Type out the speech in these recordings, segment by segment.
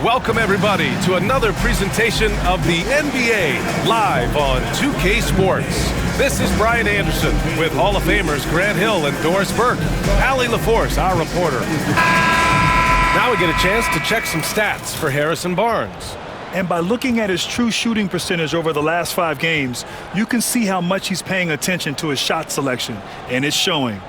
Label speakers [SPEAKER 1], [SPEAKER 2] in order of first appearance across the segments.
[SPEAKER 1] Welcome, everybody, to another presentation of the NBA live on 2K Sports. This is Brian Anderson with Hall of Famers Grant Hill and Doris Burke. Allie LaForce, our reporter. Now we get a chance to check some stats for Harrison Barnes.
[SPEAKER 2] And by looking at his true shooting percentage over the last 5 games, you can see how much he's paying attention to his shot selection, and it's showing.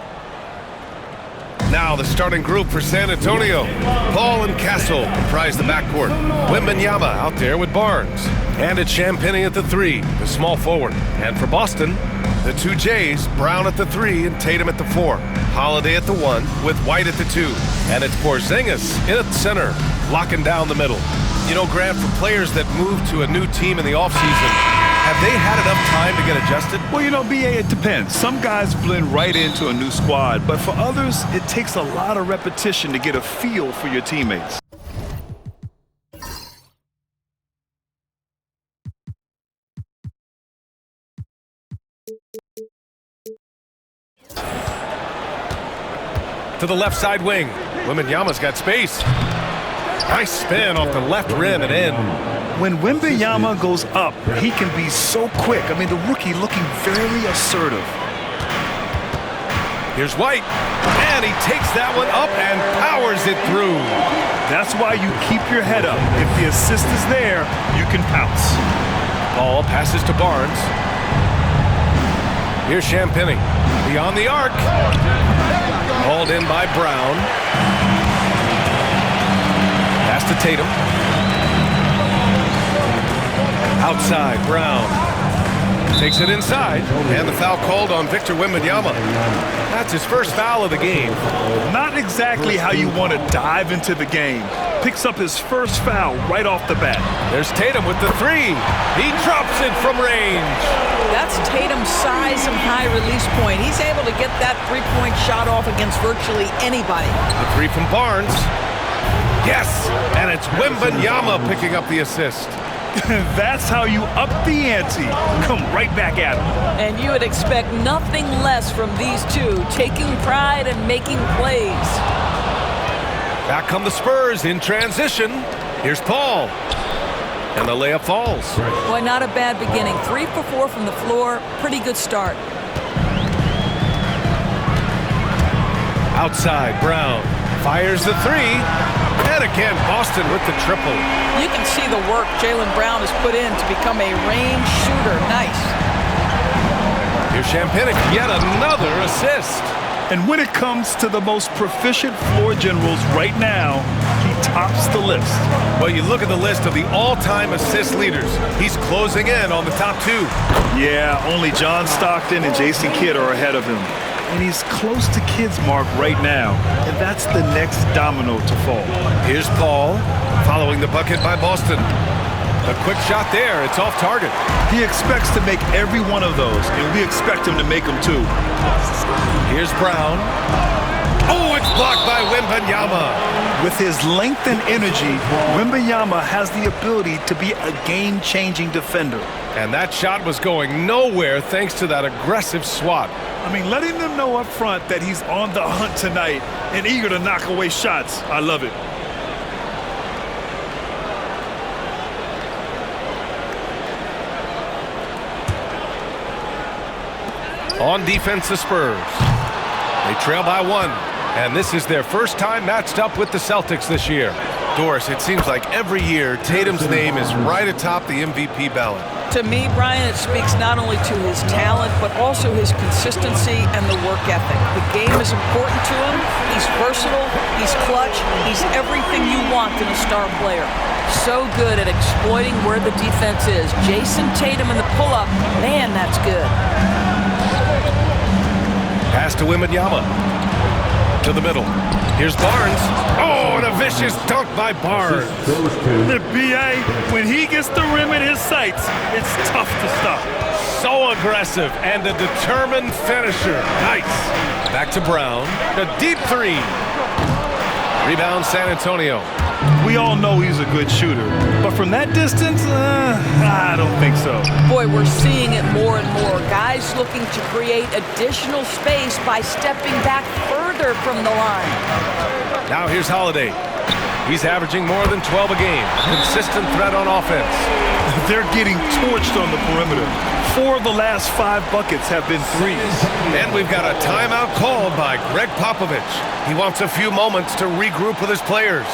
[SPEAKER 1] Now the starting group for San Antonio. Paul and Castle comprise the backcourt. Wembanyama out there with Barnes. And it's Champagnie at the 3, the small forward. And for Boston, the 2 J's, Brown at the 3 and Tatum at the 4. Holiday at the 1 with White at the 2. And it's Porzingis in at the center, locking down the middle. You know, Grant, for players that move to a new team in the offseason, have they had enough time to get adjusted?
[SPEAKER 2] Well, you know, BA, it depends. Some guys blend right into a new squad, but for others, it takes a lot of repetition to get a feel for your teammates.
[SPEAKER 1] To the left side wing. Wembanyama's got space. Nice spin off the left rim and in.
[SPEAKER 2] When Wembanyama goes up, he can be so quick. I mean, the rookie looking very assertive.
[SPEAKER 1] Here's White, and he takes that one up and powers it through.
[SPEAKER 2] That's why you keep your head up. If the assist is there, you can pounce.
[SPEAKER 1] Ball passes to Barnes. Here's Champagnie, beyond the arc. Hauled in by Brown. Pass to Tatum. Outside, Brown takes it inside, and the foul called on Victor Wembanyama. That's his first foul of the game.
[SPEAKER 2] Not exactly how you want to dive into the game. Picks up his first foul right off the bat.
[SPEAKER 1] There's Tatum with the 3. He drops it from range.
[SPEAKER 3] That's Tatum's size and high release point. He's able to get that three-point shot off against virtually anybody.
[SPEAKER 1] The 3 from Barnes. Yes, and it's Wembanyama picking up the assist.
[SPEAKER 2] That's how you up the ante. Come right back at him.
[SPEAKER 3] And you would expect nothing less from these two, taking pride and making plays.
[SPEAKER 1] Back come the Spurs in transition. Here's Paul. And the layup falls.
[SPEAKER 3] Boy, not a bad beginning. 3 for 4 from the floor. Pretty good start.
[SPEAKER 1] Outside, Brown fires the 3. And again, Boston with the triple.
[SPEAKER 3] You can see the work Jaylen Brown has put in to become a range shooter. Nice.
[SPEAKER 1] Here's Champagnie, yet another assist.
[SPEAKER 2] And when it comes to the most proficient floor generals right now, he tops the list.
[SPEAKER 1] Well, you look at the list of the all-time assist leaders. He's closing in on the top 2.
[SPEAKER 2] Yeah, only John Stockton and Jason Kidd are ahead of him. And he's close to Kidd's mark right now, and that's the next domino to fall.
[SPEAKER 1] Here's Paul, following the bucket by Boston. A quick shot there, it's off target.
[SPEAKER 2] He expects to make every one of those, and we expect him to make them too.
[SPEAKER 1] Here's Brown. Oh, it's blocked by Wembanyama.
[SPEAKER 2] With his length and energy, Wembanyama has the ability to be a game-changing defender.
[SPEAKER 1] And that shot was going nowhere thanks to that aggressive swat.
[SPEAKER 2] I mean, letting them know up front that he's on the hunt tonight and eager to knock away shots. I love it.
[SPEAKER 1] On defense, the Spurs. They trail by 1. And this is their first time matched up with the Celtics this year. Doris, it seems like every year Tatum's name is right atop the MVP ballot.
[SPEAKER 3] To me, Brian, it speaks not only to his talent, but also his consistency and the work ethic. The game is important to him. He's versatile. He's clutch. He's everything you want in a star player. So good at exploiting where the defense is. Jason Tatum in the pull-up. Man, that's good.
[SPEAKER 1] Pass to Wembanyama. To the middle. Here's Barnes. Oh, and a vicious dunk by Barnes.
[SPEAKER 2] The BA, when he gets the rim in his sights, it's tough to stop.
[SPEAKER 1] So aggressive and a determined finisher. Nice. Back to Brown. A deep 3. Rebound San Antonio.
[SPEAKER 2] We all know he's a good shooter, but from that distance, I don't think so.
[SPEAKER 3] Boy, we're seeing it more and more. Guys looking to create additional space by stepping back further from the line.
[SPEAKER 1] Now here's Holiday. He's averaging more than 12 a game. Consistent threat on offense.
[SPEAKER 2] They're getting torched on the perimeter. 4 of the last 5 buckets have been threes.
[SPEAKER 1] And we've got a timeout called by Greg Popovich. He wants a few moments to regroup with his players.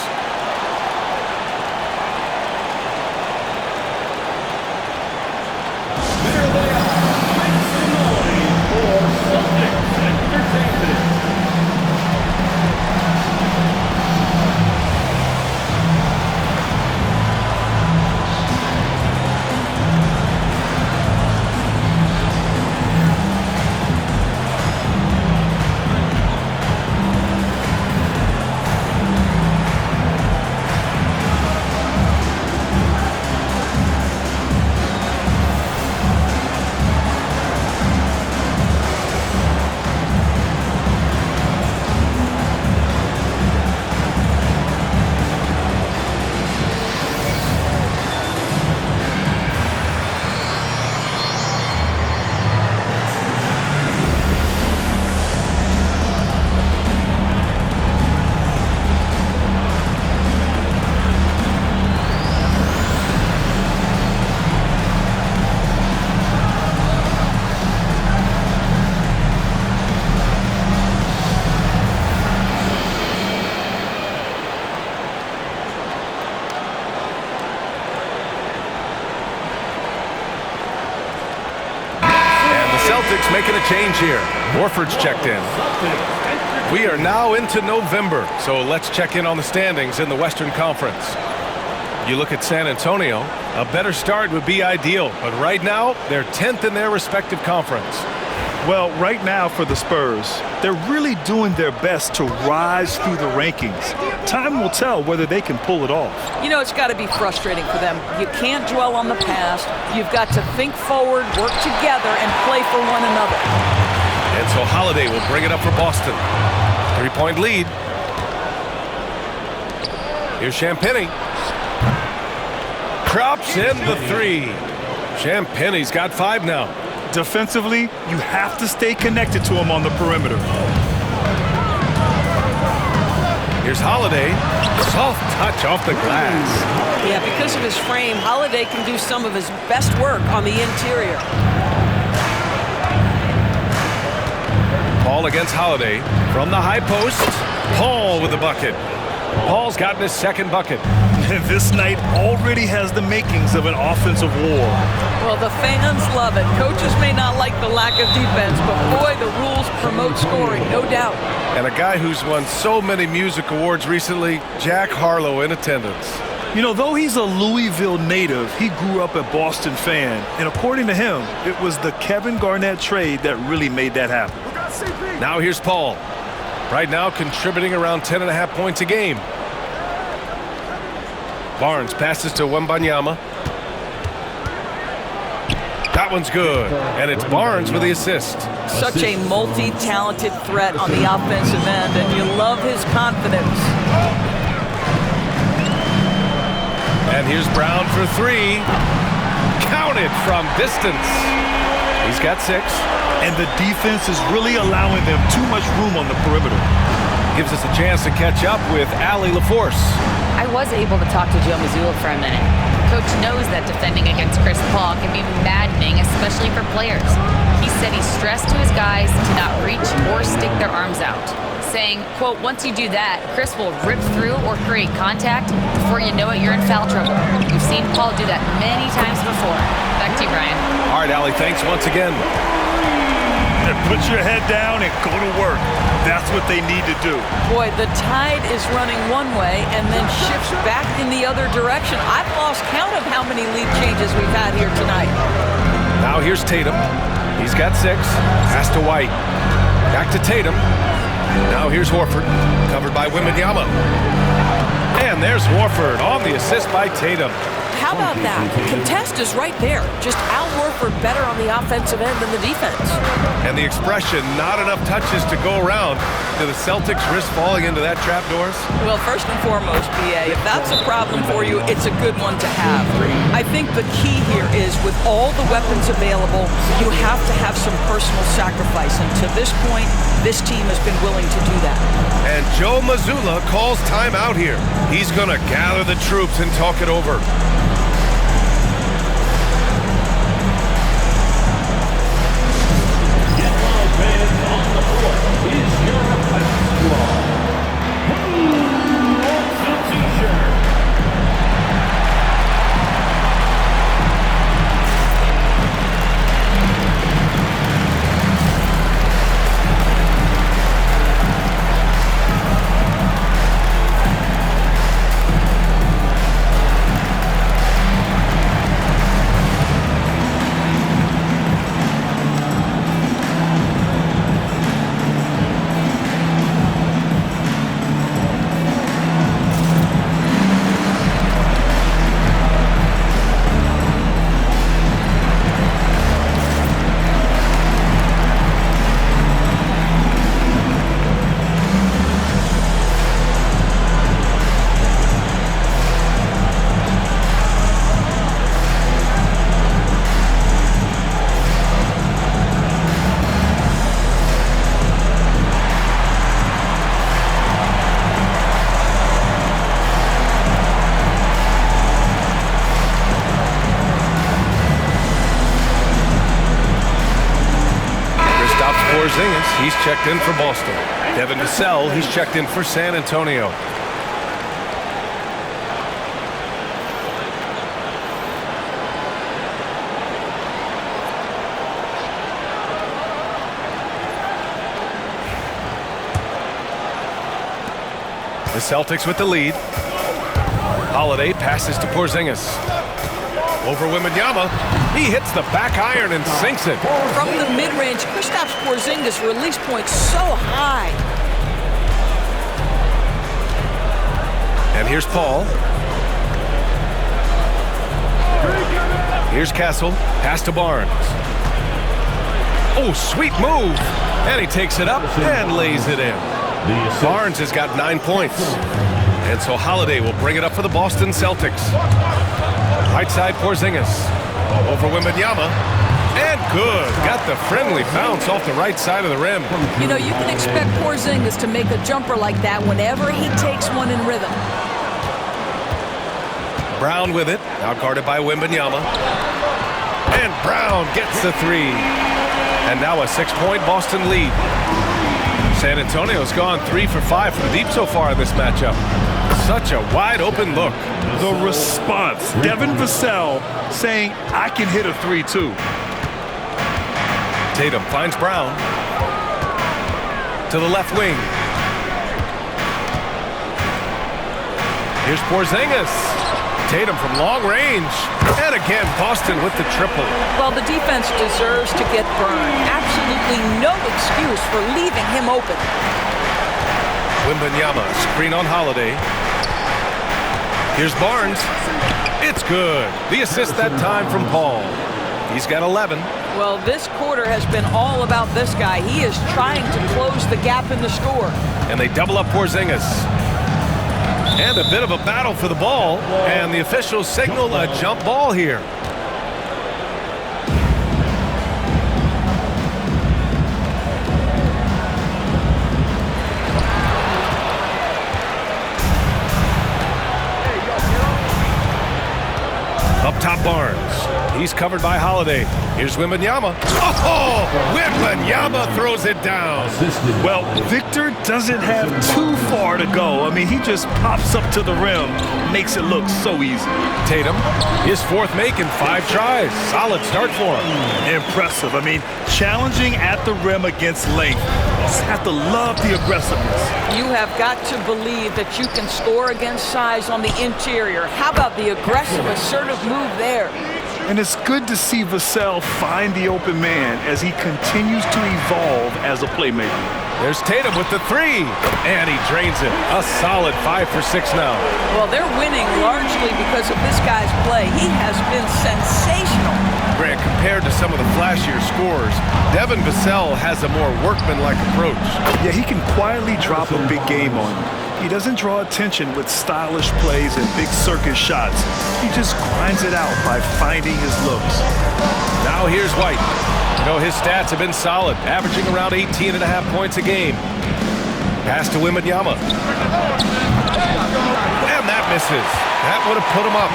[SPEAKER 1] Celtics making a change here. Horford's checked in. We are now into November, so let's check in on the standings in the Western Conference. You look at San Antonio, a better start would be ideal, but right now, they're 10th in their respective conference.
[SPEAKER 2] Well, right now for the Spurs, they're really doing their best to rise through the rankings. Time will tell whether they can pull it off.
[SPEAKER 3] You know, it's got to be frustrating for them. You can't dwell on the past. You've got to think forward, work together, and play for one another.
[SPEAKER 1] And so Holiday will bring it up for Boston. 3-point lead. Here's Champagnie. Crops in the 3. Champagnie's got 5 now.
[SPEAKER 2] Defensively, you have to stay connected to him on the perimeter.
[SPEAKER 1] Here's Holiday. Soft touch off the glass.
[SPEAKER 3] Yeah, because of his frame, Holiday can do some of his best work on the interior.
[SPEAKER 1] Paul against Holiday from the high post. Paul with the bucket. Paul's gotten his second bucket.
[SPEAKER 2] This night already has the makings of an offensive war.
[SPEAKER 3] Well, the fans love it. Coaches may not like the lack of defense, but boy, the rules promote scoring, no doubt.
[SPEAKER 1] And a guy who's won so many music awards recently, Jack Harlow in attendance.
[SPEAKER 2] You know, though he's a Louisville native, he grew up a Boston fan. And according to him, it was the Kevin Garnett trade that really made that happen.
[SPEAKER 1] Now here's Paul. Right now contributing around 10.5 points a game. Barnes passes to Wembanyama. That one's good, and it's Barnes with the assist.
[SPEAKER 3] Such a multi-talented threat on the offensive end, and you love his confidence.
[SPEAKER 1] And here's Brown for 3. Counted from distance. He's got 6.
[SPEAKER 2] And the defense is really allowing them too much room on the perimeter.
[SPEAKER 1] Gives us a chance to catch up with Allie LaForce.
[SPEAKER 4] I was able to talk to Joe Mazzulla for a minute. Coach knows that defending against Chris Paul can be maddening, especially for players. He said he stressed to his guys to not reach or stick their arms out, saying, quote, once you do that, Chris will rip through or create contact. Before you know it, you're in foul trouble. We've seen Paul do that many times before. Back to you, Brian.
[SPEAKER 1] All right, Allie, thanks once again.
[SPEAKER 2] Put your head down and go to work. That's what they need to do.
[SPEAKER 3] Boy, the tide is running one way and then shifts back in the other direction. I've lost count of how many lead changes we've had here tonight.
[SPEAKER 1] Now here's Tatum. He's got 6. Pass to White. Back to Tatum. Now here's Horford. Covered by Wembanyama. And there's Horford on the assist by Tatum.
[SPEAKER 5] how about that? Contest is right there. Just Al Horford better on the offensive end than the defense.
[SPEAKER 1] And the expression, not enough touches to go around. Do the Celtics risk falling into that trap, Doris?
[SPEAKER 3] Well, first and foremost, BA, if that's a problem for you, it's a good one to have. I think the key here is with all the weapons available, you have to have some personal sacrifice. And to this point, this team has been willing to do that.
[SPEAKER 1] And Joe Mazzulla calls time out here. He's going to gather the troops and talk it over. He's checked in for Boston. Devin Vassell, he's checked in for San Antonio. The Celtics with the lead. Holiday passes to Porzingis. Over Wembanyama, he hits the back iron and sinks it.
[SPEAKER 3] From the mid-range, Kristaps Porzingis' release point so high.
[SPEAKER 1] And here's Paul. Here's Castle, pass to Barnes. Oh, sweet move. And he takes it up and lays it in. Barnes has got 9 points. And so Holiday will bring it up for the Boston Celtics. Right side Porzingis. Over Wembanyama. And good. Got the friendly bounce off the right side of the rim.
[SPEAKER 3] You know, you can expect Porzingis to make a jumper like that whenever he takes one in rhythm.
[SPEAKER 1] Brown with it. Now guarded by Wembanyama. And Brown gets the three. And now a 6-point Boston lead. San Antonio's gone 3 for 5 from deep so far in this matchup. Such a wide open look.
[SPEAKER 2] The response. Devin Vassell saying, I can hit a 3 too.
[SPEAKER 1] Tatum finds Brown. To the left wing. Here's Porzingis. Tatum from long range. And again, Boston with the triple.
[SPEAKER 3] Well, the defense deserves to get burned. Absolutely no excuse for leaving him open.
[SPEAKER 1] Wembanyama, screen on Holiday. Here's Barnes. It's good. The assist that time from Paul. He's got 11.
[SPEAKER 3] Well, this quarter has been all about this guy. He is trying to close the gap in the score.
[SPEAKER 1] And they double up Porzingis. And a bit of a battle for the ball. And the officials signal a jump ball here. Up top Barnes. He's covered by Holiday. Here's Wembanyama. Oh! Wembanyama throws it down.
[SPEAKER 2] Well, Victor doesn't have too far to go. I mean, he just pops up to the rim, makes it look so easy.
[SPEAKER 1] Tatum, his fourth make in 5 tries. Solid start for him.
[SPEAKER 2] Impressive. I mean, challenging at the rim against length. Just have to love the aggressiveness.
[SPEAKER 3] You have got to believe that you can score against size on the interior. How about the aggressive, assertive move there?
[SPEAKER 2] And it's good to see Vassell find the open man as he continues to evolve as a playmaker.
[SPEAKER 1] There's Tatum with the three, and he drains it. A solid 5 for 6 now.
[SPEAKER 3] Well, they're winning largely because of this guy's play. He has been sensational.
[SPEAKER 1] Grant, compared to some of the flashier scorers, Devin Vassell has a more workmanlike approach.
[SPEAKER 2] Yeah, he can quietly drop a big game on you. He doesn't draw attention with stylish plays and big circus shots. He just grinds it out by finding his looks.
[SPEAKER 1] Now here's White. You know, his stats have been solid, averaging around 18.5 points a game. Pass to Wembanyama. And that misses. That would have put him up.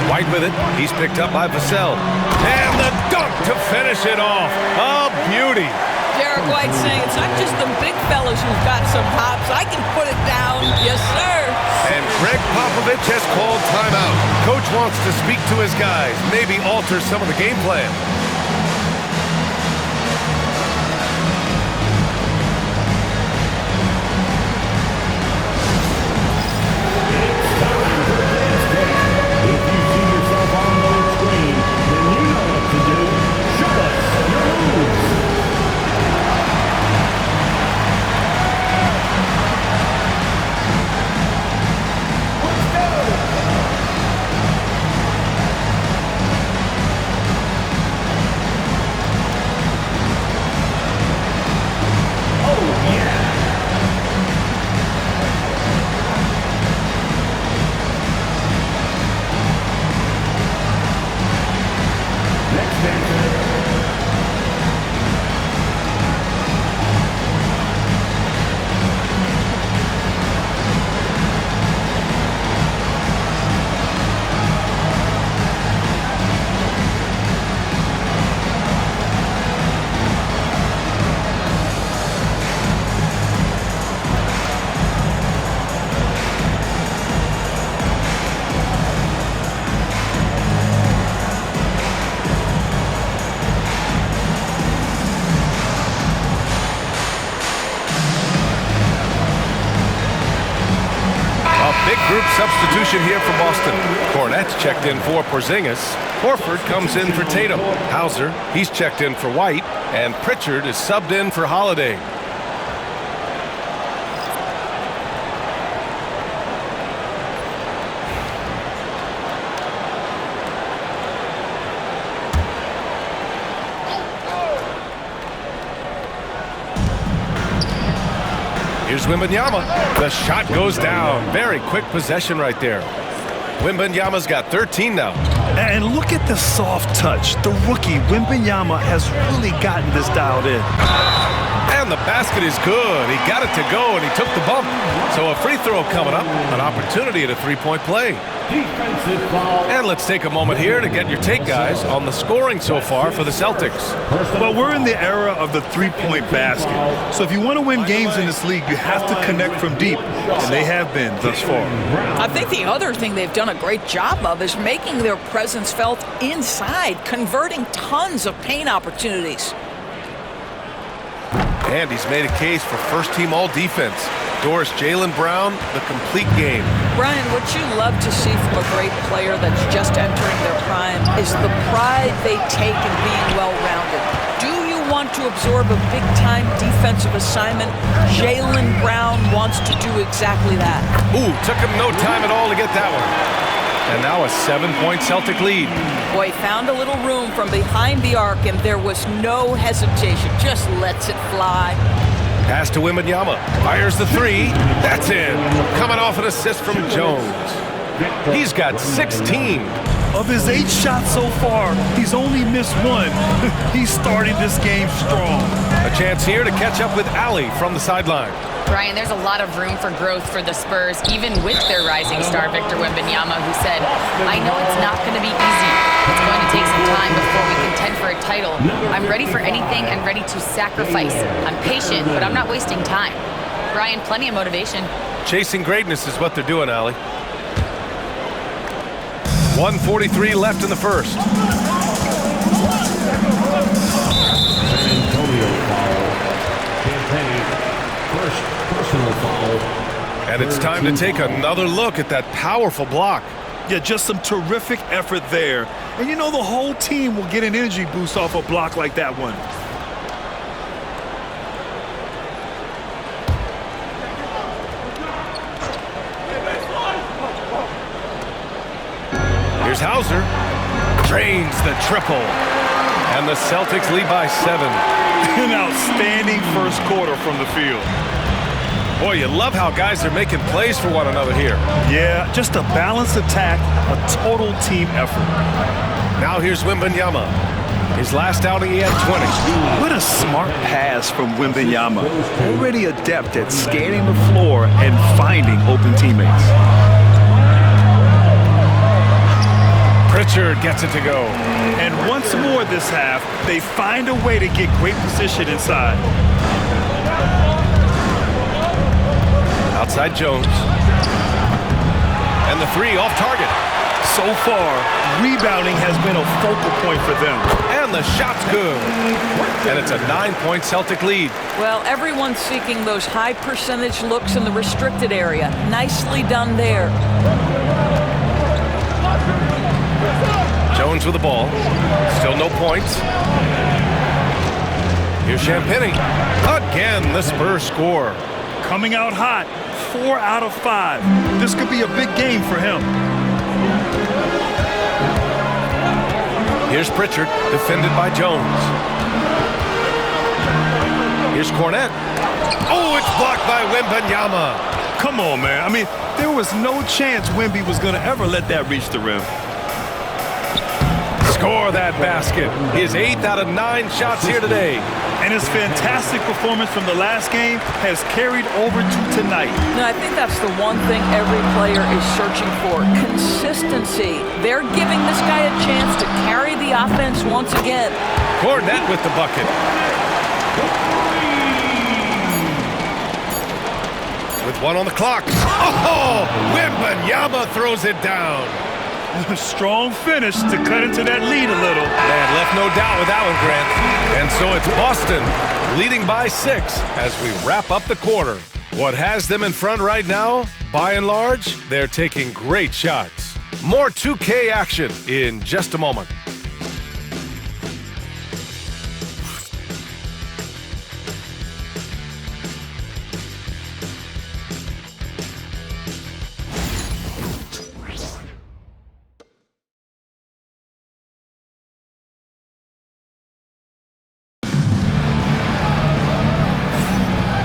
[SPEAKER 1] White with it. He's picked up by Vassell. And the dunk to finish it off. A beauty.
[SPEAKER 3] Derek White saying it's not just the big fellas who've got some hops. I can put it down. Yes, sir.
[SPEAKER 1] And Greg Popovich has called timeout. Coach wants to speak to his guys, maybe alter some of the game plan. Big group substitution here for Boston. Cornette's checked in for Porzingis. Horford comes in for Tatum. Hauser, he's checked in for White. And Pritchard is subbed in for Holiday. Here's Wembanyama. The shot goes down. Very quick possession right there. Wembanyama's got 13 now.
[SPEAKER 2] And look at the soft touch. The rookie, Wembanyama, has really gotten this dialed in.
[SPEAKER 1] And the basket is good. He got it to go, and he took the bump. So a free throw coming up. An opportunity at a three-point play. And let's take a moment here to get your take, guys, on the scoring so far for the Celtics.
[SPEAKER 2] Well, we're in the era of the three-point basket. So if you want to win games in this league, you have to connect from deep, and they have been thus far.
[SPEAKER 3] I think the other thing they've done a great job of is making their presence felt inside, converting tons of paint opportunities.
[SPEAKER 1] And he's made a case for first-team all-defense. Doris Jaylen Brown, the complete game.
[SPEAKER 3] Brian, what you love to see from a great player that's just entering their prime is the pride they take in being well-rounded. Do you want to absorb a big-time defensive assignment? Jaylen Brown wants to do exactly that.
[SPEAKER 1] Ooh, took him no time at all to get that one. And now a 7-point Celtic lead.
[SPEAKER 3] Boy, found a little room from behind the arc, and there was no hesitation. Just lets it fly.
[SPEAKER 1] Pass to Wembanyama. Fires the three. That's in. Coming off an assist from Jones. He's got 16.
[SPEAKER 2] Of his 8 shots so far, he's only missed 1. He's starting this game strong.
[SPEAKER 1] A chance here to catch up with Ali from the sideline.
[SPEAKER 4] Brian, there's a lot of room for growth for the Spurs, even with their rising star, Victor Wembanyama, who said, I know it's not going to be easy. It's going to take some time before we contend for a title. I'm ready for anything and ready to sacrifice. I'm patient, but I'm not wasting time. Brian, plenty of motivation.
[SPEAKER 1] Chasing greatness is what they're doing, Ali. 1:43 left in the first. And it's time to take another look at that powerful block.
[SPEAKER 2] Yeah, just some terrific effort there. And you know the whole team will get an energy boost off a block like that one.
[SPEAKER 1] Here's Hauser. Drains the triple. And the Celtics lead by 7.
[SPEAKER 2] An outstanding first quarter from the field.
[SPEAKER 1] Boy, you love how guys are making plays for one another here.
[SPEAKER 2] Yeah, just a balanced attack, a total team effort.
[SPEAKER 1] Now here's Wembanyama. His last outing, he had 20.
[SPEAKER 2] What a smart pass from Wembanyama. Already adept at scanning the floor and finding open teammates.
[SPEAKER 1] Pritchard gets it to go.
[SPEAKER 2] And once more this half, they find a way to get great position inside.
[SPEAKER 1] Outside Jones. And the three off target.
[SPEAKER 2] So far, rebounding has been a focal point for them.
[SPEAKER 1] And the shot's good. And it's a 9-point Celtic lead.
[SPEAKER 3] Well, everyone's seeking those high percentage looks in the restricted area. Nicely done there.
[SPEAKER 1] Jones with the ball. Still no points. Here's Champagnie. Again, the Spurs score.
[SPEAKER 2] Coming out hot, 4 out of 5. This could be a big game for him.
[SPEAKER 1] Here's Pritchard, defended by Jones. Here's Cornette. Oh, it's blocked by Wembanyama.
[SPEAKER 2] Come on, man. I mean, there was no chance Wemby was going to ever let that reach the rim.
[SPEAKER 1] Score that basket. His 8th out of 9 shots here today.
[SPEAKER 2] And his fantastic performance from the last game has carried over to tonight.
[SPEAKER 3] No, I think that's the one thing every player is searching for. Consistency. They're giving this guy a chance to carry the offense once again.
[SPEAKER 1] Cornette with the bucket. With 1 on the clock. Oh, Wembanyama throws it down.
[SPEAKER 2] A strong finish to cut into that lead a little.
[SPEAKER 1] Man, left no doubt with that one, Grant. And so it's Boston leading by 6 as we wrap up the quarter. What has them in front right now, by and large, they're taking great shots. More 2K action in just a moment.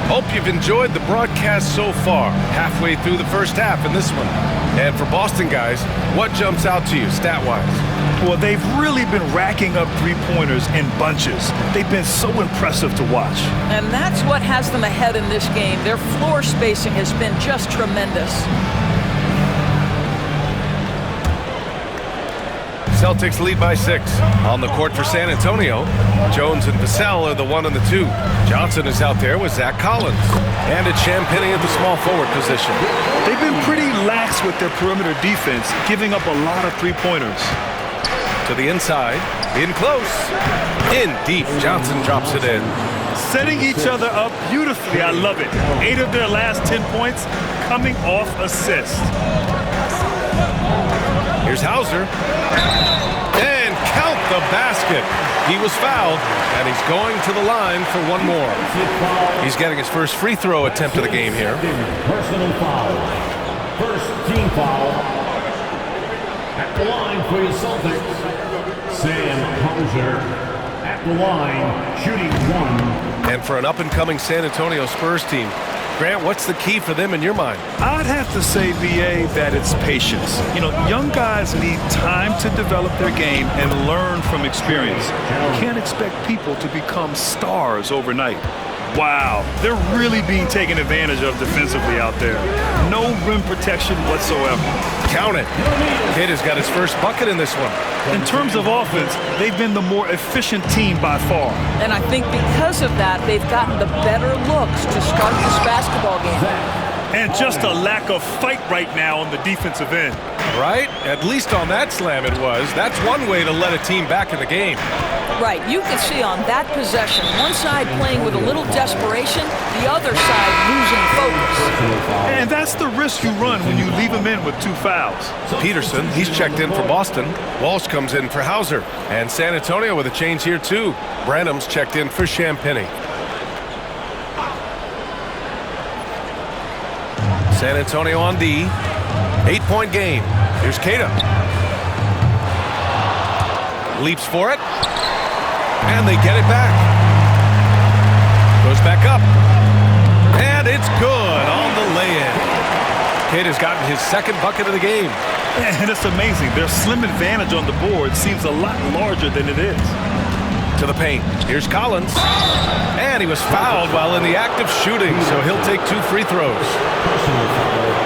[SPEAKER 1] Hope you've enjoyed the broadcast so far, halfway through the first half in this one. And for Boston guys, what jumps out to you stat-wise?
[SPEAKER 2] Well, they've really been racking up three-pointers in bunches. They've been so impressive to watch.
[SPEAKER 3] And that's what has them ahead in this game. Their floor spacing has been just tremendous.
[SPEAKER 1] Celtics lead by 6. On the court for San Antonio, Jones and Vassell are the 1 and the 2. Johnson is out there with Zach Collins. And it's Champagnie at the small forward position.
[SPEAKER 2] They've been pretty lax with their perimeter defense, giving up a lot of three-pointers.
[SPEAKER 1] To the inside, in close. In deep, Johnson drops it in.
[SPEAKER 2] Setting each other up beautifully, I love it. 8 of their last 10 points coming off assists.
[SPEAKER 1] Here's Hauser. And count the basket. He was fouled, and he's going to the line for one more. He's getting his first free throw attempt of the game here.
[SPEAKER 6] Personal foul. First team foul. At the line for your Celtics, Sam Hauser. At the line, shooting 1.
[SPEAKER 1] And for an up-and-coming San Antonio Spurs team, Grant, what's the key for them in your mind?
[SPEAKER 2] I'd have to say, VA, that it's patience. You know, young guys need time to develop their game and learn from experience. You can't expect people to become stars overnight. Wow, they're really being taken advantage of defensively out there. No rim protection whatsoever.
[SPEAKER 1] Count it. Kidd has got his first bucket in this one.
[SPEAKER 2] In terms of offense, they've been the more efficient team by far.
[SPEAKER 3] And I think because of that, they've gotten the better looks to start this basketball game.
[SPEAKER 2] And just a lack of fight right now on the defensive end.
[SPEAKER 1] Right? At least on that slam it was. That's one way to let a team back in the game.
[SPEAKER 3] Right, you can see on that possession, one side playing with a little desperation, the other side losing focus.
[SPEAKER 2] And that's the risk you run when you leave them in with 2 fouls.
[SPEAKER 1] Peterson, he's checked in for Boston. Walsh comes in for Hauser. And San Antonio with a change here too. Branham's checked in for Champagnie. San Antonio on D. 8-point game. Here's Keita. Leaps for it. And they get it back. Goes back up. And it's good on the lay-in. Cade has gotten his second bucket of the game.
[SPEAKER 2] And it's amazing. Their slim advantage on the board seems a lot larger than it is.
[SPEAKER 1] To the paint. Here's Collins. And he was fouled while in the act of shooting, so he'll take 2 free throws.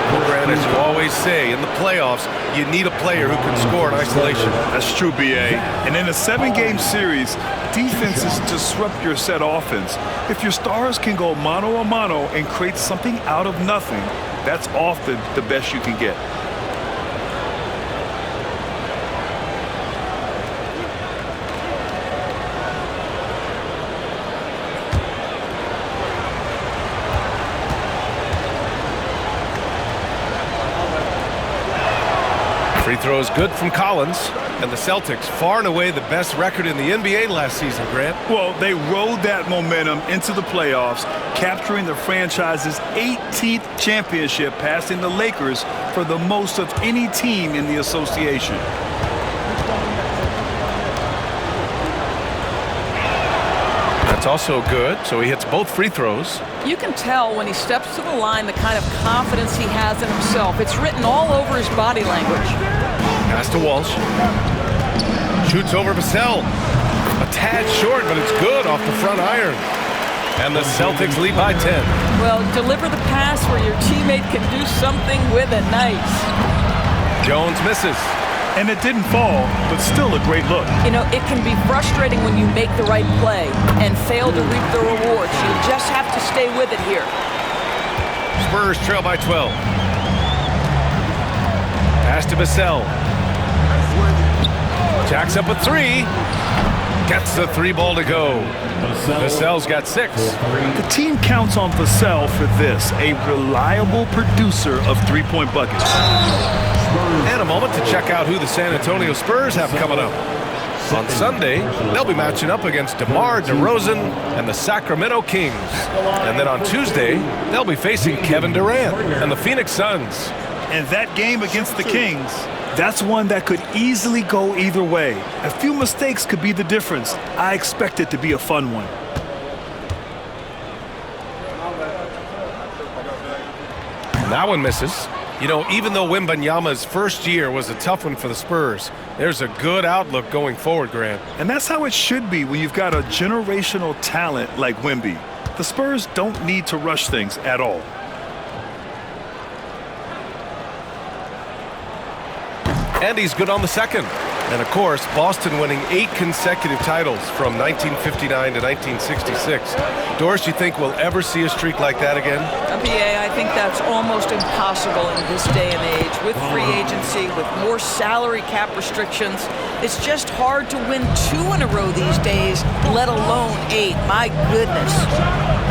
[SPEAKER 1] Well, Grant, as you always say, in the playoffs, you need a player who can score in isolation.
[SPEAKER 2] That's true, B.A. And in a 7-game series, defenses disrupt your set offense. If your stars can go mano-a-mano and create something out of nothing, that's often the best you can get.
[SPEAKER 1] Free throw is good from Collins. And the Celtics, far and away the best record in the NBA last season, Grant.
[SPEAKER 2] Well, they rode that momentum into the playoffs, capturing the franchise's 18th championship, passing the Lakers for the most of any team in the association.
[SPEAKER 1] That's also good, so he hits both free throws.
[SPEAKER 3] You can tell when he steps to the line the kind of confidence he has in himself. It's written all over his body language.
[SPEAKER 1] Pass to Walsh. Shoots over Vassell. A tad short, but it's good off the front iron. And the Celtics lead by 10.
[SPEAKER 3] Well, deliver the pass where your teammate can do something with it. Nice.
[SPEAKER 1] Jones misses.
[SPEAKER 2] And it didn't fall, but still a great look.
[SPEAKER 3] You know, it can be frustrating when you make the right play and fail to reap the rewards. You just have to stay with it here.
[SPEAKER 1] Spurs trail by 12. Pass to Vassell. Jacks up a 3. Gets the 3-ball to go. Vassell's got 6.
[SPEAKER 2] The team counts on Vassell for this, a reliable producer of three-point buckets.
[SPEAKER 1] And a moment to check out who the San Antonio Spurs have coming up. On Sunday, they'll be matching up against DeMar DeRozan and the Sacramento Kings. And then on Tuesday, they'll be facing Kevin Durant and the Phoenix Suns.
[SPEAKER 2] And that game against the Kings, that's one that could easily go either way. A few mistakes could be the difference. I expect it to be a fun one.
[SPEAKER 1] That one misses. You know, even though Wembanyama's first year was a tough one for the Spurs, there's a good outlook going forward, Grant.
[SPEAKER 2] And that's how it should be when you've got a generational talent like Wemby. The Spurs don't need to rush things at all.
[SPEAKER 1] And he's good on the second. And, of course, Boston winning 8 consecutive titles from 1959 to 1966. Doris, you think we'll ever see a streak like that again?
[SPEAKER 3] BA, I think that's almost impossible in this day and age. With free agency, with more salary cap restrictions, it's just hard to win 2 in a row these days, let alone 8. My goodness.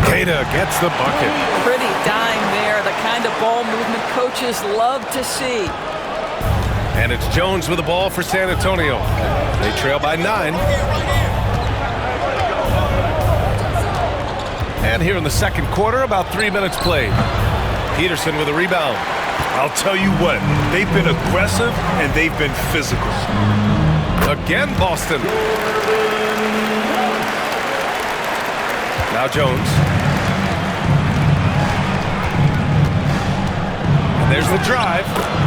[SPEAKER 1] Queta gets the bucket.
[SPEAKER 3] Pretty dime there, the kind of ball movement coaches love to see.
[SPEAKER 1] And it's Jones with the ball for San Antonio. They trail by 9. And here in the second quarter, about 3 minutes played. Peterson with a rebound.
[SPEAKER 2] I'll tell you what, they've been aggressive and they've been physical.
[SPEAKER 1] Again, Boston. Now Jones. And there's the drive.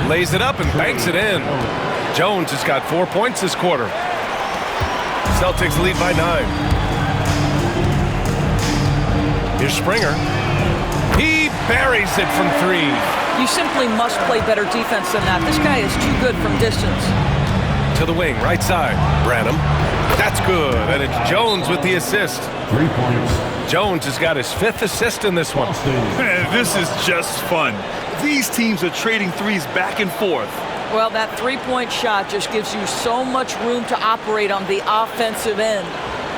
[SPEAKER 1] Lays it up and banks it in. Jones has got 4 points this quarter. Celtics lead by 9. Here's Springer. He buries it from 3.
[SPEAKER 3] You simply must play better defense than that. This guy is too good from distance.
[SPEAKER 1] To the wing, right side. Branham. That's good. And it's Jones with the assist.
[SPEAKER 6] 3 points.
[SPEAKER 1] Jones has got his 5th assist in this one.
[SPEAKER 2] Man, this is just fun. These teams are trading threes back and forth.
[SPEAKER 3] Well, that three-point shot just gives you so much room to operate on the offensive end.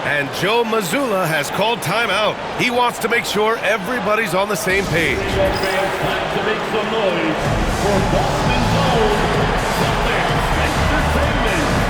[SPEAKER 1] And Joe Mazzulla has called timeout. He wants to make sure everybody's on the same page.
[SPEAKER 6] Time to make some noise for Boston's own Celtics Entertainment.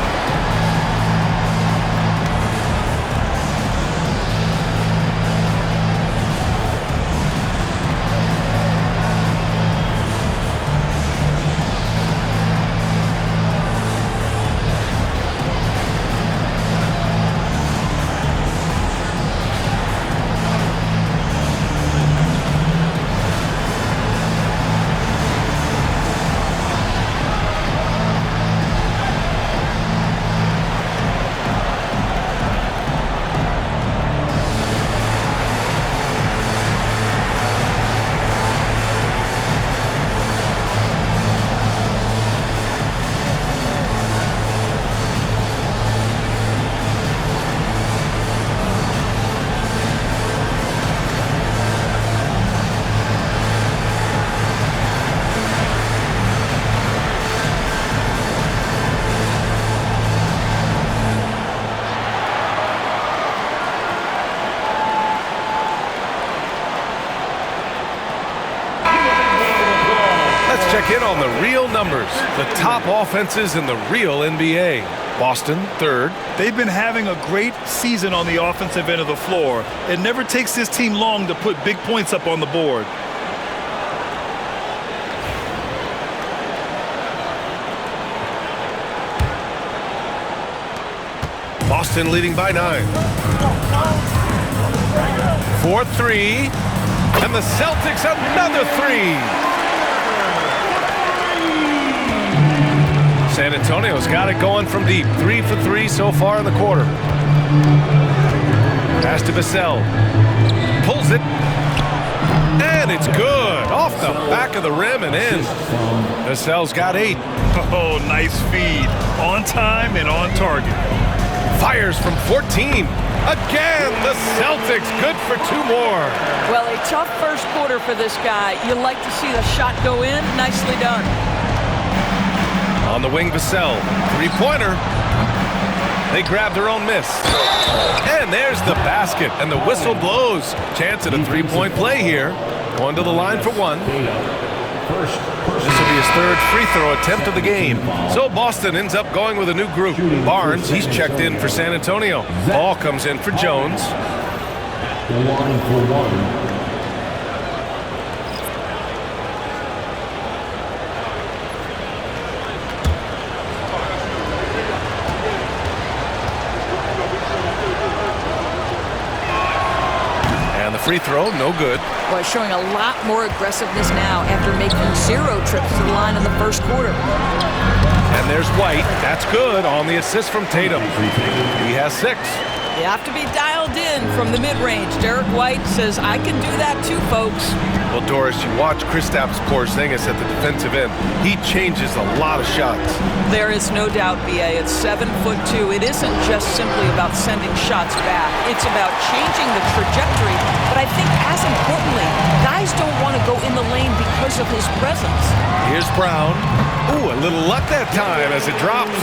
[SPEAKER 1] check in on the real numbers, the top offenses in the real NBA. Boston, third.
[SPEAKER 2] They've been having a great season on the offensive end of the floor. It never takes this team long to put big points up on the board.
[SPEAKER 1] Boston leading by 9. 4-3. And the Celtics another 3. San Antonio's got it going from deep. 3 for 3 so far in the quarter. Pass to Vassell. Pulls it. And it's good. Off the back of the rim and in. Vassell's got 8.
[SPEAKER 2] Oh, nice feed. On time and on target.
[SPEAKER 1] Fires from 14. Again, the Celtics good for 2 more.
[SPEAKER 3] Well, a tough first quarter for this guy. You like to see the shot go in. Nicely done.
[SPEAKER 1] On the wing, Vassell. 3-pointer. They grab their own miss. And there's the basket, and the whistle blows. Chance at a 3-point play here. Going to the line for 1. This will be his 3rd free throw attempt of the game. So Boston ends up going with a new group. Barnes, he's checked in for San Antonio. Ball comes in for Jones.
[SPEAKER 6] The line for 1.
[SPEAKER 1] Free throw, no good.
[SPEAKER 3] Boy, showing a lot more aggressiveness now after making 0 trips to the line in the first quarter.
[SPEAKER 1] And there's White. That's good on the assist from Tatum. He has 6.
[SPEAKER 3] You have to be dialed in from the mid-range. Derek White says, I can do that too, folks.
[SPEAKER 1] Well, Doris, you watch Kristaps Porzingis at the defensive end. He changes a lot of shots.
[SPEAKER 3] There is no doubt, B.A. It's 7'2". It isn't just simply about sending shots back. It's about changing the trajectory. But I think as importantly, guys don't want to go in the lane because of his presence.
[SPEAKER 1] Here's Brown. Ooh, a little luck that time as it drops.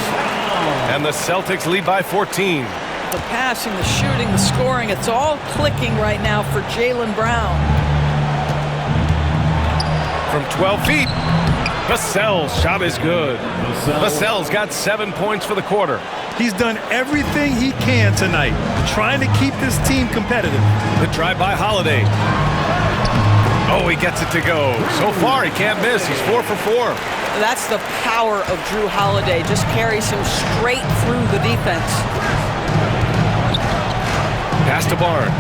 [SPEAKER 1] And the Celtics lead by 14.
[SPEAKER 3] The passing, the shooting, the scoring, it's all clicking right now for Jaylen Brown.
[SPEAKER 1] From 12 feet, Vassell's shot is good. Vassell's got 7 points for the quarter.
[SPEAKER 2] He's done everything he can tonight, trying to keep this team competitive.
[SPEAKER 1] The drive by Holiday. Oh, he gets it to go. So far, he can't miss. He's 4 for 4.
[SPEAKER 3] That's the power of Drew Holiday. Just carries him straight through the defense.
[SPEAKER 1] Pass to Barnes.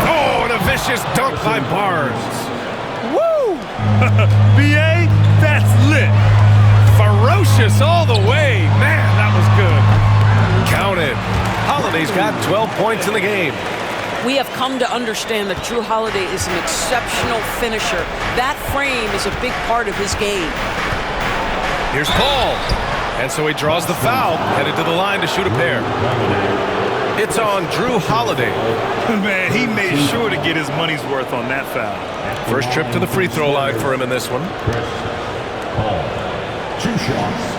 [SPEAKER 1] Oh, and a vicious dunk by Barnes.
[SPEAKER 2] Woo! B.A., that's lit.
[SPEAKER 1] Ferocious all the way. Man, that was good. Counted. Holiday's got 12 points in the game.
[SPEAKER 5] We have come to understand that Drew Holiday is an exceptional finisher. That frame is a big part of his game.
[SPEAKER 1] Here's Paul. And so he draws the foul, headed to the line to shoot a pair. It's on Drew Holiday.
[SPEAKER 2] Man, he made sure to get his money's worth on that foul.
[SPEAKER 1] First trip to the free throw line for him in this one.
[SPEAKER 6] Paul, 2 shots.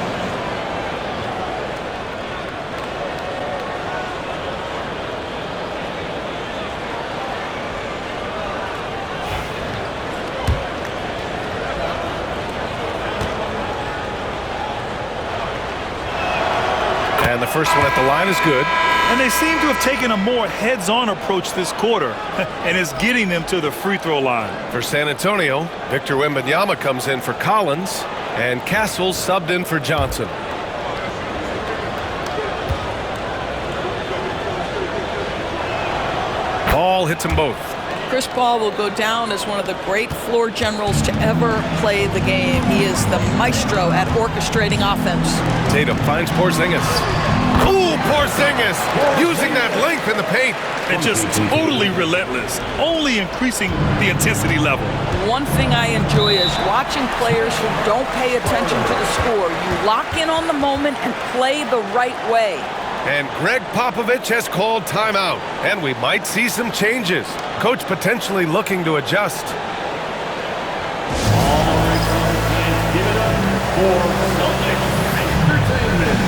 [SPEAKER 1] And the first one at the line is good.
[SPEAKER 2] And they seem to have taken a more heads-on approach this quarter, and it's getting them to the free throw line.
[SPEAKER 1] For San Antonio, Victor Wembanyama comes in for Collins, and Castle subbed in for Johnson. Paul hits them both.
[SPEAKER 3] Chris Paul will go down as one of the great floor generals to ever play the game. He is the maestro at orchestrating offense.
[SPEAKER 1] Tatum finds Porzingis. Ooh, Porzingis using that length in the paint.
[SPEAKER 2] And just totally relentless, only increasing the intensity level.
[SPEAKER 3] One thing I enjoy is watching players who don't pay attention to the score. You lock in on the moment and play the right way.
[SPEAKER 1] And Greg Popovich has called timeout, and we might see some changes. Coach potentially looking to adjust.
[SPEAKER 6] All right, fans, give it up for Celtics Entertainment.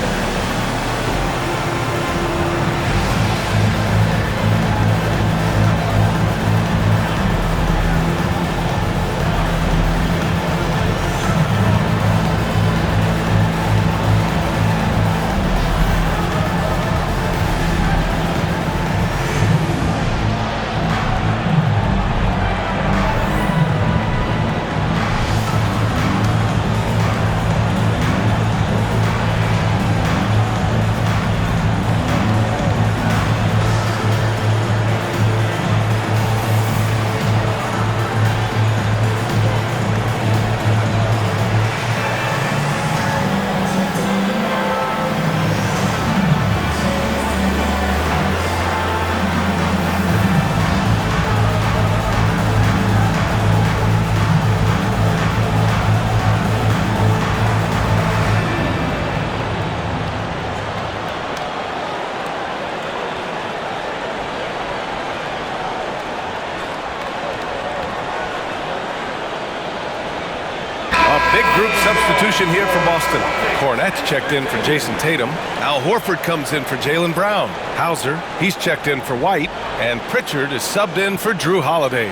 [SPEAKER 1] Group substitution here for Boston. Cornette's checked in for Jason Tatum. Al Horford comes in for Jaylen Brown. Hauser, he's checked in for White. And Pritchard is subbed in for Drew Holiday.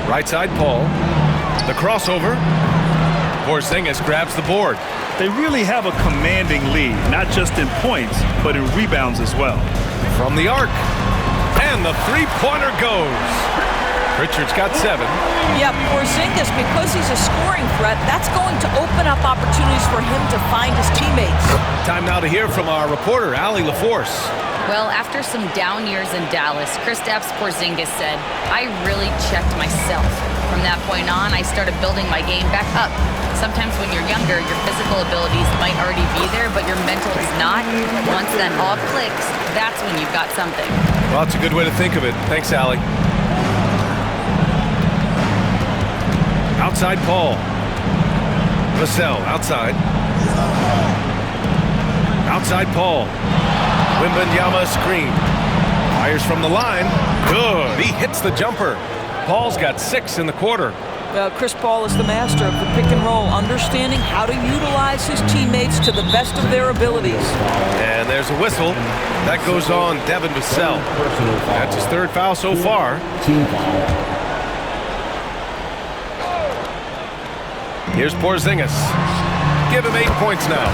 [SPEAKER 1] Right side, Paul. The crossover. Porzingis grabs the board.
[SPEAKER 2] They really have a commanding lead, not just in points, but in rebounds as well.
[SPEAKER 1] From the arc. And the three-pointer goes. Pritchard's got 7.
[SPEAKER 3] Yeah, Porzingis, because he's a scoring threat, that's going to open up opportunities for him to find his teammates.
[SPEAKER 1] Time now to hear from our reporter, Allie LaForce.
[SPEAKER 4] Well, after some down years in Dallas, Kristaps Porzingis said, "I really checked myself. From that point on, I started building my game back up. Sometimes when you're younger, your physical abilities might already be there, but your mental is not. Once that all clicks, that's when you've got something."
[SPEAKER 1] Well, that's a good way to think of it. Thanks, Allie. Outside Paul. Vassell outside. Outside Paul. Wembanyama screen. Fires from the line. Good. He hits the jumper. Paul's got 6 in the quarter.
[SPEAKER 3] Chris Paul is the master of the pick and roll, understanding how to utilize his teammates to the best of their abilities.
[SPEAKER 1] And there's a whistle. That goes on Devin Vassell. That's his 3rd foul so far.
[SPEAKER 6] Team foul.
[SPEAKER 1] Here's Porzingis. Give him 8 points now.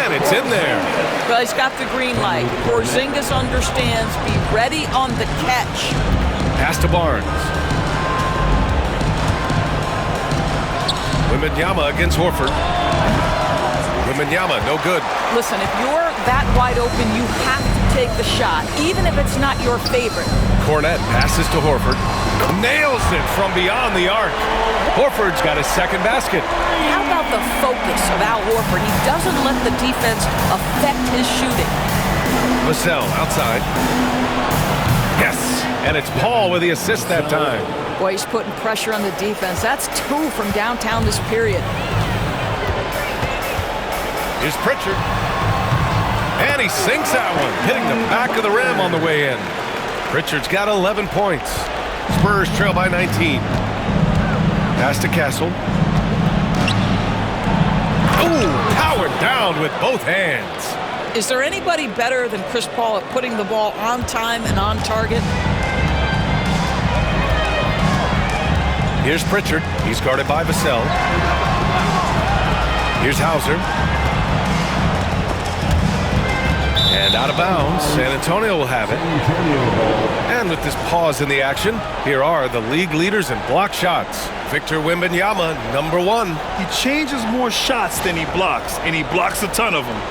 [SPEAKER 1] And it's in there.
[SPEAKER 3] Well, he's got the green light. Porzingis understands. Be ready on the catch.
[SPEAKER 1] Pass to Barnes. Wembanyama against Horford. Wembanyama, no good.
[SPEAKER 3] Listen, if you're that wide open, you have to take the shot, even if it's not your favorite.
[SPEAKER 1] Cornette passes to Horford. Nails it from beyond the arc. Horford's got his 2nd basket.
[SPEAKER 3] How about the focus of Al Horford? He doesn't let the defense affect his shooting.
[SPEAKER 1] Vassell outside. Yes, and it's Paul with the assist that time.
[SPEAKER 3] Boy, he's putting pressure on the defense. That's 2 from downtown this period.
[SPEAKER 1] Here's Pritchard. And he sinks that one, hitting the back of the rim on the way in. Pritchard's got 11 points. Spurs trail by 19. Pass to Castle. Ooh, powered down with both hands.
[SPEAKER 3] Is there anybody better than Chris Paul at putting the ball on time and on target?
[SPEAKER 1] Here's Pritchard. He's guarded by Vassell. Here's Hauser. And out of bounds. San Antonio will have it. And with this pause in the action, here are the league leaders in block shots. Victor Wembanyama, number 1.
[SPEAKER 2] He changes more shots than he blocks, and he blocks a ton of them.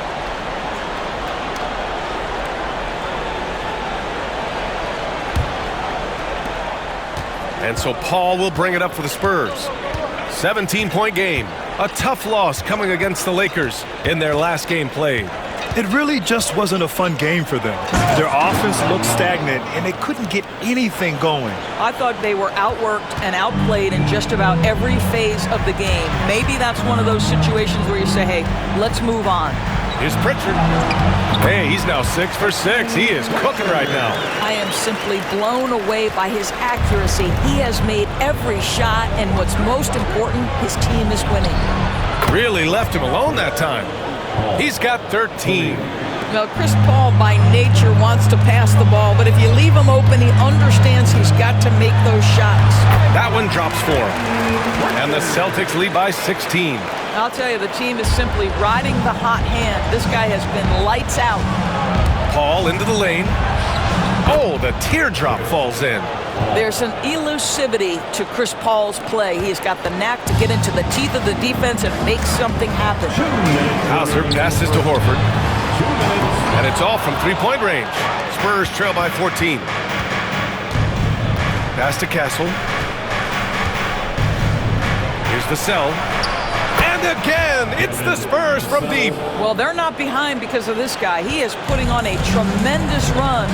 [SPEAKER 1] And so Paul will bring it up for the Spurs. 17-point game. A tough loss coming against the Lakers in their last game played.
[SPEAKER 2] It really just wasn't a fun game for them. Their offense looked stagnant, and they couldn't get anything going.
[SPEAKER 3] I thought they were outworked and outplayed in just about every phase of the game. Maybe that's one of those situations where you say, hey, let's move on.
[SPEAKER 1] Here's Pritchard. Hey, he's now 6 for 6. He is cooking right now.
[SPEAKER 3] I am simply blown away by his accuracy. He has made every shot, and what's most important, his team is winning.
[SPEAKER 1] Really left him alone that time. He's got 13.
[SPEAKER 3] Well, Chris Paul by nature wants to pass the ball, but if you leave him open, he understands he's got to make those shots.
[SPEAKER 1] That one drops for him. And the Celtics lead by 16.
[SPEAKER 3] I'll tell you, the team is simply riding the hot hand. This guy has been lights out.
[SPEAKER 1] Paul into the lane. Oh, the teardrop falls in.
[SPEAKER 3] There's an elusivity to Chris Paul's play. He's got the knack to get into the teeth of the defense and make something happen.
[SPEAKER 1] Hauser passes to Horford. And it's all from three-point range. Spurs trail by 14. Pass to Castle. Here's Vassell. And again, it's the Spurs from deep.
[SPEAKER 3] Well, they're not behind because of this guy. He is putting on a tremendous run.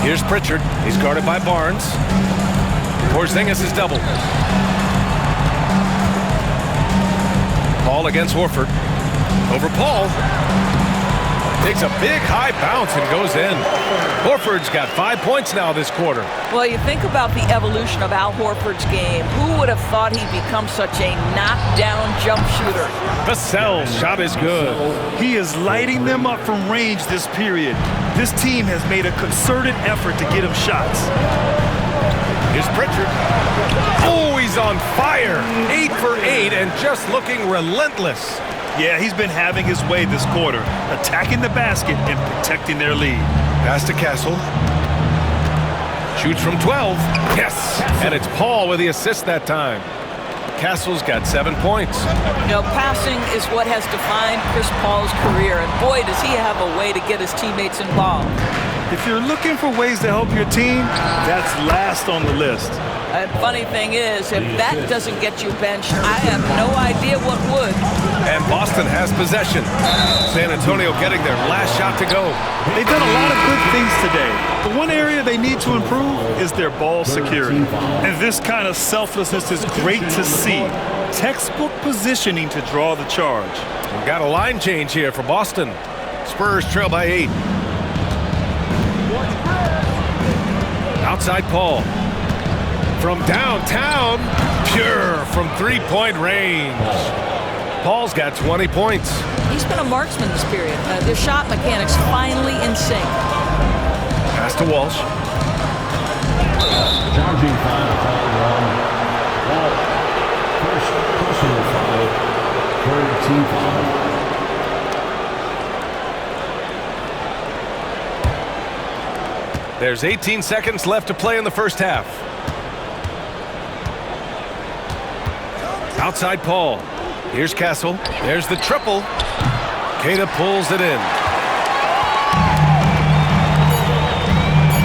[SPEAKER 1] Here's Pritchard. He's guarded by Barnes. Porzingis is doubled. Paul against Horford. Over Paul. Takes a big high bounce and goes in. Horford's got 5 points now this quarter.
[SPEAKER 3] Well, you think about the evolution of Al Horford's game. Who would have thought he'd become such a knockdown jump shooter?
[SPEAKER 1] Vassell's shot is good.
[SPEAKER 2] He is lighting them up from range this period. This team has made a concerted effort to get him shots.
[SPEAKER 1] Here's Pritchard. Oh, he's on fire. 8 for 8 and just looking relentless.
[SPEAKER 2] Yeah, he's been having his way this quarter, attacking the basket and protecting their lead.
[SPEAKER 1] Pass to Castle. Shoots from 12. Yes! And it's Paul with the assist that time. Castle's got 7 points.
[SPEAKER 3] You know, passing is what has defined Chris Paul's career, and boy, does he have a way to get his teammates involved.
[SPEAKER 2] If you're looking for ways to help your team, that's last on the list.
[SPEAKER 3] And funny thing is, if that doesn't get you benched, I have no idea what would.
[SPEAKER 1] And Boston has possession. San Antonio getting their last shot to go.
[SPEAKER 2] They've done a lot of good things today. The one area they need to improve is their ball security. And this kind of selflessness is great to see. Textbook positioning to draw the charge.
[SPEAKER 1] We've got a line change here for Boston. Spurs trail by 8. Outside Paul. From downtown, pure from three-point range. Paul's got 20 points.
[SPEAKER 3] He's been a marksman this period. Their shot mechanics finally in sync.
[SPEAKER 1] Pass to Walsh.
[SPEAKER 6] Charging foul called on Wall. First personal foul. Third team foul.
[SPEAKER 1] There's 18 seconds left to play in the first half. Outside Paul. Here's Castle. There's the triple. Queta pulls it in.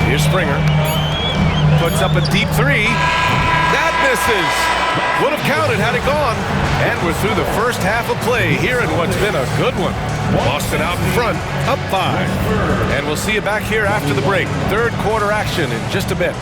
[SPEAKER 1] Here's Springer. Puts up a deep three. That misses. Would have counted had it gone. And we're through the first half of play here in what's been a good one. Boston out in front, up 5. And we'll see you back here after the break. Third quarter action in just a bit.